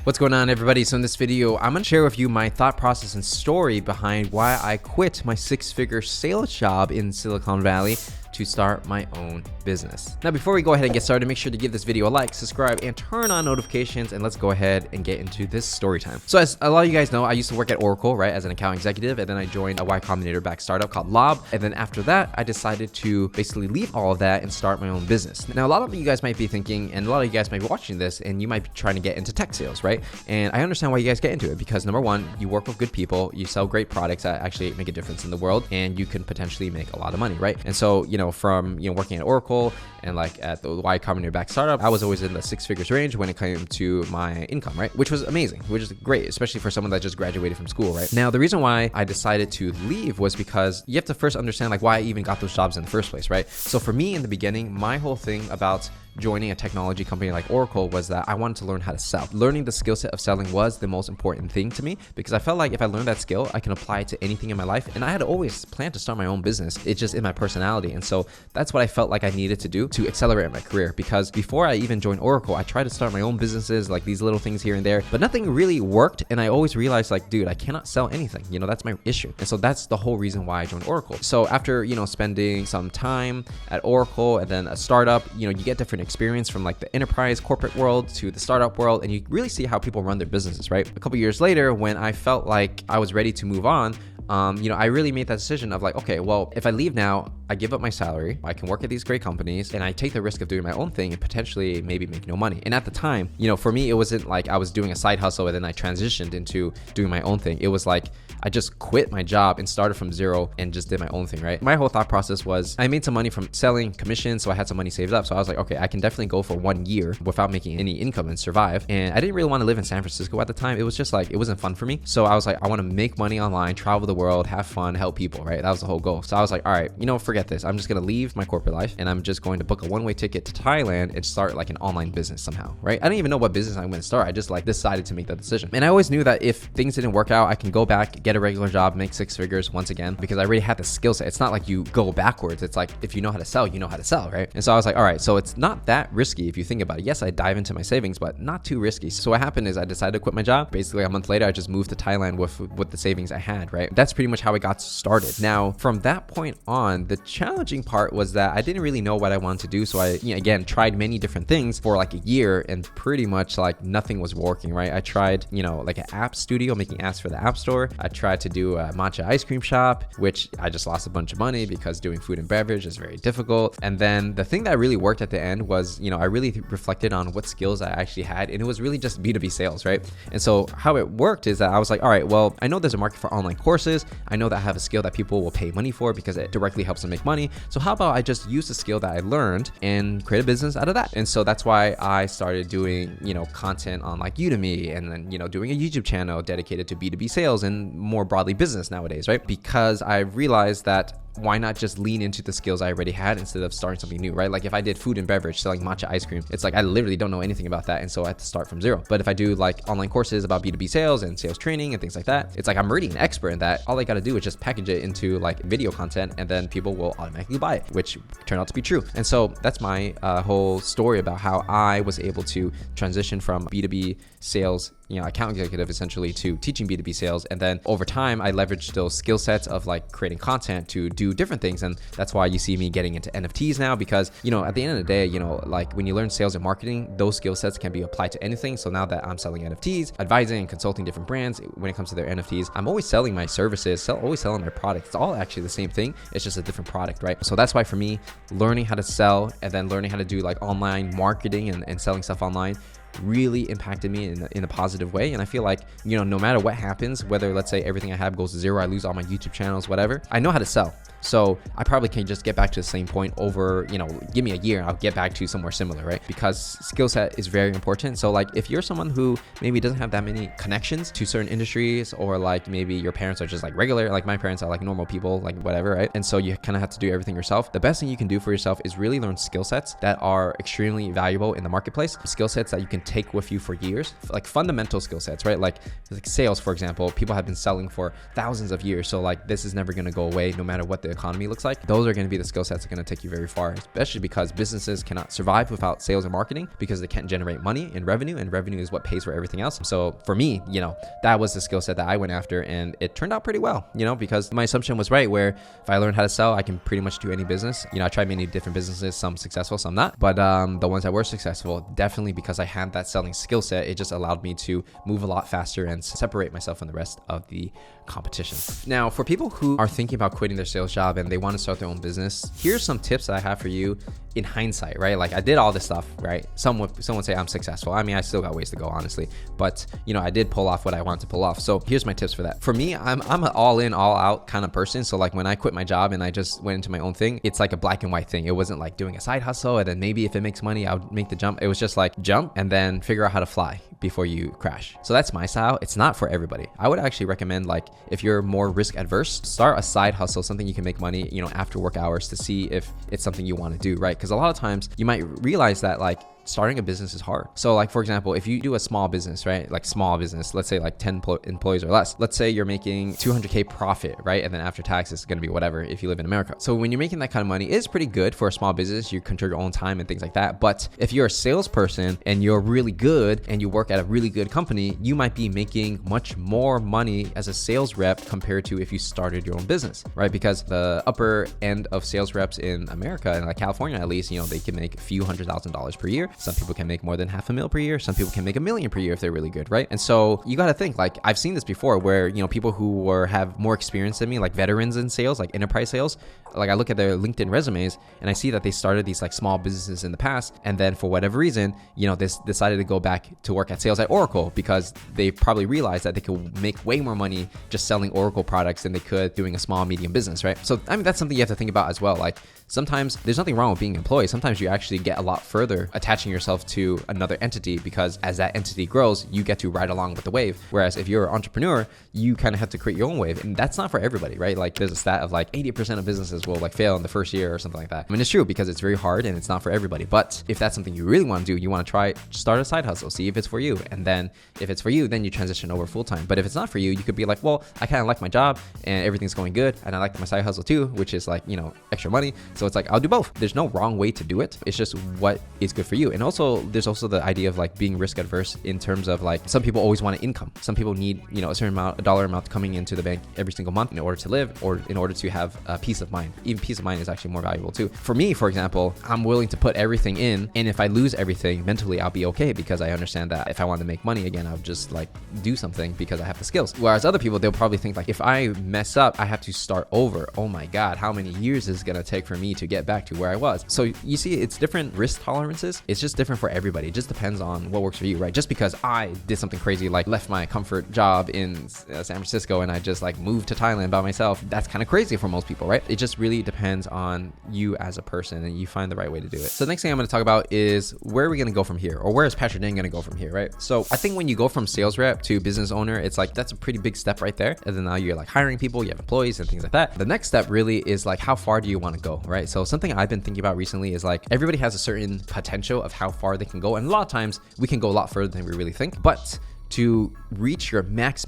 What's going on, everybody? So in this video, I'm going to share with you my thought process and story behind why I quit my six-figure sales job in Silicon Valley to start my own business. Now, before we go ahead and get started, make sure to give this video a like, subscribe, and turn on notifications, and let's go ahead and get into this story time. So as a lot of you guys know, I used to work at Oracle, right, as an account executive, and then I joined a Y Combinator-backed startup called Lob, and then after that, I decided to basically leave all of that and start my own business. Now, a lot of you guys might be thinking, and a lot of you guys might be watching this, and you might be trying to get into tech sales, right? And I understand why you guys get into it, because number one, you work with good people, you sell great products that actually make a difference in the world, and you can potentially make a lot of money, right? And so, from working at Oracle and like at the Y Combinator-backed startup, I was always in the six figures range when it came to my income, right? Which was amazing, which is great, especially for someone that just graduated from school, right? Now, the reason why I decided to leave was because you have to first understand like why I even got those jobs in the first place, right? So for me in the beginning, my whole thing about joining a technology company like Oracle was that I wanted to learn how to sell. Learning the skill set of selling was the most important thing to me, because I felt like if I learned that skill, I can apply it to anything in my life. And I had always planned to start my own business. It's just in my personality. And so that's what I felt like I needed to do to accelerate my career. Because before I even joined Oracle, I tried to start my own businesses, like these little things here and there, but nothing really worked. And I always realized like, dude, I cannot sell anything. That's my issue. And so that's the whole reason why I joined Oracle. So after, spending some time at Oracle and then a startup, you get different experience from like the enterprise corporate world to the startup world, and you really see how people run their businesses, right? A couple years later, when I felt like I was ready to move on, I really made that decision of like, okay, well, if I leave now, I give up my salary, I can work at these great companies, and I take the risk of doing my own thing and potentially maybe make no money. And at the time, for me, it wasn't like I was doing a side hustle and then I transitioned into doing my own thing. It was like I just quit my job and started from zero and just did my own thing, right? My whole thought process was I made some money from selling commissions, so I had some money saved up. So I was like, okay, I can definitely go for 1 year without making any income and survive. And I didn't really want to live in San Francisco at the time. It was just like, it wasn't fun for me. So I was like, I want to make money online, travel the world, have fun, help people, right? That was the whole goal. So I was like, all right, forget this. I'm just going to leave my corporate life and I'm just going to book a one-way ticket to Thailand and start like an online business somehow, right? I didn't even know what business I'm going to start. I just like decided to make that decision. And I always knew that if things didn't work out, I can go back, get a regular job, make six figures once again, because I already had the skill set. It's not like you go backwards. It's like, if you know how to sell, you know how to sell, right? And so I was like, all right, so it's not that risky if you think about it. Yes, I dive into my savings, but not too risky. So what happened is I decided to quit my job. Basically a month later, I just moved to Thailand with the savings I had, right? That's pretty much how it got started. Now, from that point on, the challenging part was that I didn't really know what I wanted to do. So I, again, tried many different things for like a year and pretty much like nothing was working, right? I tried, like an app studio, making apps for the App Store. I tried to do a matcha ice cream shop, which I just lost a bunch of money because doing food and beverage is very difficult. And then the thing that really worked at the end was, I really reflected on what skills I actually had, and it was really just B2B sales, right? And so how it worked is that I was like, all right, well, I know there's a market for online courses. I know that I have a skill that people will pay money for because it directly helps them make money. So how about I just use the skill that I learned and create a business out of that? And so that's why I started doing, content on like Udemy, and then, doing a YouTube channel dedicated to B2B sales and more broadly business nowadays, right? Because I realized that why not just lean into the skills I already had instead of starting something new, right? Like if I did food and beverage, selling matcha ice cream, it's like I literally don't know anything about that, and so I had to start from zero. But if I do like online courses about B2B sales and sales training and things like that, it's like I'm already an expert in that. All I got to do is just package it into like video content, and then people will automatically buy it, which turned out to be true. And so that's my whole story about how I was able to transition from B2B sales, account executive essentially, to teaching B2B sales. And then over time, I leveraged those skill sets of like creating content to do different things. And that's why you see me getting into NFTs now, because, at the end of the day, like when you learn sales and marketing, those skill sets can be applied to anything. So now that I'm selling NFTs, advising and consulting different brands when it comes to their NFTs, I'm always selling my services, always selling my product. It's all actually the same thing. It's just a different product, right? So that's why for me, learning how to sell and then learning how to do like online marketing and selling stuff online really impacted me in a positive way. And I feel like, no matter what happens, whether let's say everything I have goes to zero, I lose all my YouTube channels, whatever, I know how to sell. So I probably can just get back to the same point over, give me a year, I'll get back to somewhere similar, right? Because skill set is very important. So like if you're someone who maybe doesn't have that many connections to certain industries, or like maybe your parents are just like regular, like my parents are like normal people, like whatever, right? And so you kind of have to do everything yourself. The best thing you can do for yourself is really learn skill sets that are extremely valuable in the marketplace, skill sets that you can take with you for years, like fundamental skill sets, right? Like sales, for example, people have been selling for thousands of years. So like this is never going to go away no matter what the economy looks like, those are going to be the skill sets that are going to take you very far, especially because businesses cannot survive without sales and marketing because they can't generate money and revenue is what pays for everything else. So for me, that was the skill set that I went after, and it turned out pretty well, because my assumption was right, where if I learn how to sell, I can pretty much do any business. I tried many different businesses, some successful, some not, but the ones that were successful, definitely because I had that selling skill set, it just allowed me to move a lot faster and separate myself from the rest of the competition. Now, for people who are thinking about quitting their sales job and they want to start their own business, here's some tips that I have for you in hindsight, right? Like, I did all this stuff, right? Some would say I'm successful. I mean, I still got ways to go, honestly, but I did pull off what I wanted to pull off. So here's my tips for that. For me, I'm an all in, all out kind of person. So like when I quit my job and I just went into my own thing, it's like a black and white thing. It wasn't like doing a side hustle and then maybe if it makes money, I would make the jump. It was just like jump and then figure out how to fly before you crash. So that's my style. It's not for everybody. I would actually recommend, like, if you're more risk adverse, start a side hustle, something you can make money, after work hours, to see if it's something you want to do, right? Because a lot of times you might realize that, like, starting a business is hard. So like, for example, if you do a small business, right? Like small business, let's say like 10 employees or less. Let's say you're making 200K profit, right? And then after tax, it's going to be whatever if you live in America. So when you're making that kind of money, it's pretty good for a small business. You control your own time and things like that. But if you're a salesperson and you're really good and you work at a really good company, you might be making much more money as a sales rep compared to if you started your own business, right? Because the upper end of sales reps in America, and like California at least, they can make a few $100,000 per year. Some people can make more than $500,000 per year. Some people can make $1 million per year if they're really good, right? And so you got to think, like, I've seen this before where, people who have more experience than me, like veterans in sales, like enterprise sales, like I look at their LinkedIn resumes and I see that they started these like small businesses in the past. And then for whatever reason, they decided to go back to work at sales at Oracle because they probably realized that they could make way more money just selling Oracle products than they could doing a small, medium business, right? So, I mean, that's something you have to think about as well. Like, sometimes there's nothing wrong with being an employee. Sometimes you actually get a lot further attaching yourself to another entity because as that entity grows, you get to ride along with the wave. Whereas if you're an entrepreneur, you kind of have to create your own wave. And that's not for everybody, right? Like, there's a stat of like 80% of businesses will like fail in the first year or something like that. I mean, it's true because it's very hard and it's not for everybody. But if that's something you really want to do, you want to try, start a side hustle, see if it's for you. And then if it's for you, then you transition over full time. But if it's not for you, you could be like, well, I kind of like my job and everything's going good. And I like my side hustle too, which is like, extra money. So it's like, I'll do both. There's no wrong way to do it. It's just what is good for you. And also there's also the idea of like being risk adverse in terms of like, some people always want an income. Some people need, a certain amount, a dollar amount coming into the bank every single month in order to live or in order to have peace of mind. Even peace of mind is actually more valuable too. For me, for example, I'm willing to put everything in. And if I lose everything mentally, I'll be okay because I understand that if I want to make money again, I'll just like do something because I have the skills. Whereas other people, they'll probably think like, if I mess up, I have to start over. Oh my God, how many years is it going to take for me to get back to where I was? So you see, it's different risk tolerances. It's just different for everybody. It just depends on what works for you, right? Just because I did something crazy, like left my comfort job in San Francisco and I just like moved to Thailand by myself, that's kind of crazy for most people, right? It just really depends on you as a person and you find the right way to do it. So the next thing I'm going to talk about is where are we going to go from here, or where is Patrick Dan going to go from here, right? So I think when you go from sales rep to business owner, it's like, that's a pretty big step right there. And then now you're like hiring people, you have employees and things like that. The next step really is like, how far do you want to go, right? So something I've been thinking about recently is like, everybody has a certain potential of how far they can go. And a lot of times we can go a lot further than we really think, but to reach your max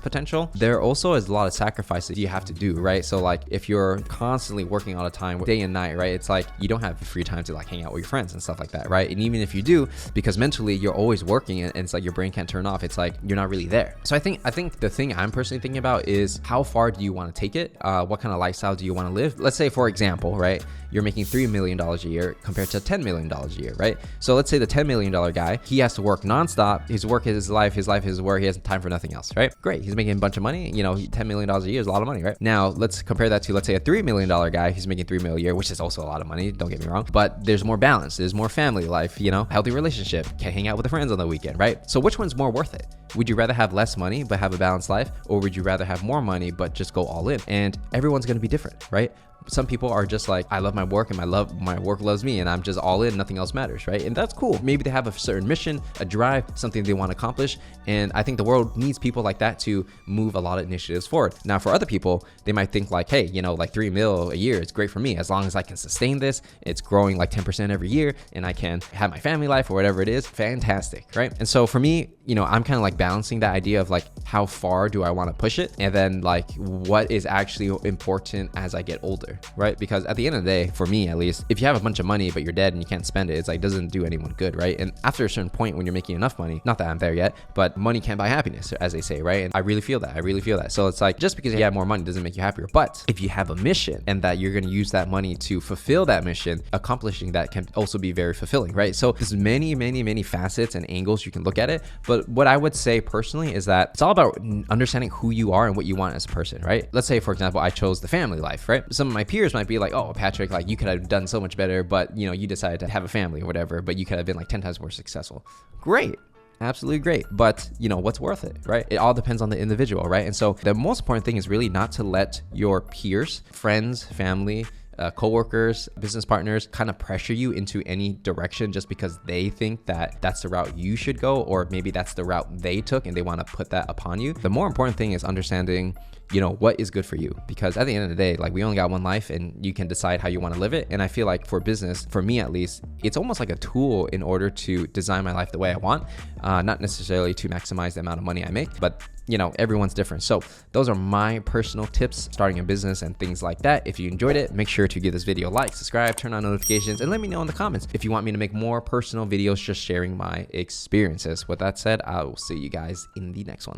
potential, there also is a lot of sacrifices you have to do, right? So like if you're constantly working all the time, day and night, right? It's like you don't have free time to like hang out with your friends and stuff like that, right? And even if you do, because mentally you're always working and it's like your brain can't turn off, it's like you're not really there. So I think the thing I'm personally thinking about is how far do you want to take it? What kind of lifestyle do you want to live? Let's say, for example, right, you're making $3 million a year compared to $10 million a year, right? So let's say the $10 million guy, he has to work nonstop. His work is his life, his life is work. He has time for nothing else, right? Great. He's making a bunch of money. $10 million a year is a lot of money, right? Now let's compare that to, let's say, a $3 million guy. He's making $3 million a year, which is also a lot of money. Don't get me wrong, but there's more balance. There's more family life, healthy relationship, can hang out with the friends on the weekend, right? So which one's more worth it? Would you rather have less money, but have a balanced life? Or would you rather have more money, but just go all in? And everyone's going to be different, right? Some people are just like, I love my work and my work loves me and I'm just all in, nothing else matters, right? And that's cool. Maybe they have a certain mission, a drive, something they want to accomplish. And I think the world needs people like that to move a lot of initiatives forward. Now, for other people, they might think like, hey, like $3 million a year is great for me. As long as I can sustain this, it's growing like 10% every year and I can have my family life or whatever it is, fantastic, right? And so for me, I'm kind of like like balancing that idea of like how far do I want to push it, and then like what is actually important as I get older, right? Because at the end of the day, for me at least, if you have a bunch of money but you're dead and you can't spend it, it's like doesn't do anyone good, right? And after a certain point when you're making enough money, not that I'm there yet, but money can't buy happiness, as they say, right? And I really feel that. So it's like, just because you have more money doesn't make you happier. But if you have a mission and that you're going to use that money to fulfill that mission, accomplishing that can also be very fulfilling, right? So there's many facets and angles you can look at it. But what I would say personally is that it's all about understanding who you are and what you want as a person, right? Let's say, for example, I chose the family life, right? Some of my peers might be like, oh, Patrick, like you could have done so much better, but you decided to have a family or whatever, but you could have been like 10 times more successful. Great. Absolutely great. But what's worth it, right? It all depends on the individual, right? And so the most important thing is really not to let your peers, friends, family, coworkers, business partners kind of pressure you into any direction just because they think that that's the route you should go, or maybe that's the route they took and they want to put that upon you. The more important thing is understanding what is good for you, because at the end of the day, like we only got one life and you can decide how you want to live it. And I feel like for business, for me at least, it's almost like a tool in order to design my life the way I want, not necessarily to maximize the amount of money I make, but everyone's different. So those are my personal tips starting a business and things like that. If you enjoyed it, make sure to give this video a like, subscribe, turn on notifications, and let me know in the comments if you want me to make more personal videos just sharing my experiences. With that said, I will see you guys in the next one.